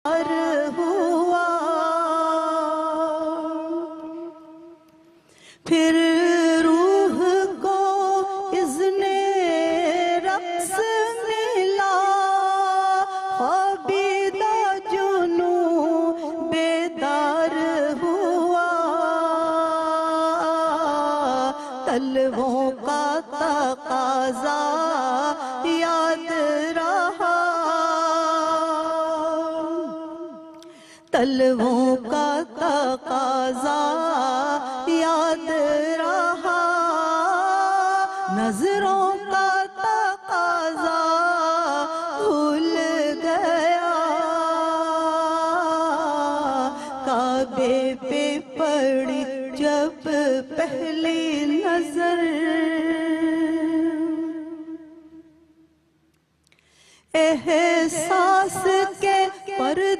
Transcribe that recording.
ہوا پھر روح کو اذن رقص ملا خوابیدہ جنوں بیدار ہوا تلووں کا تقاضا یاد رہا تلووں کا تقاضا یاد رہا نظروں کا تقاضا بھول گیا کعبے پہ پڑی جب پہلی نظر احساس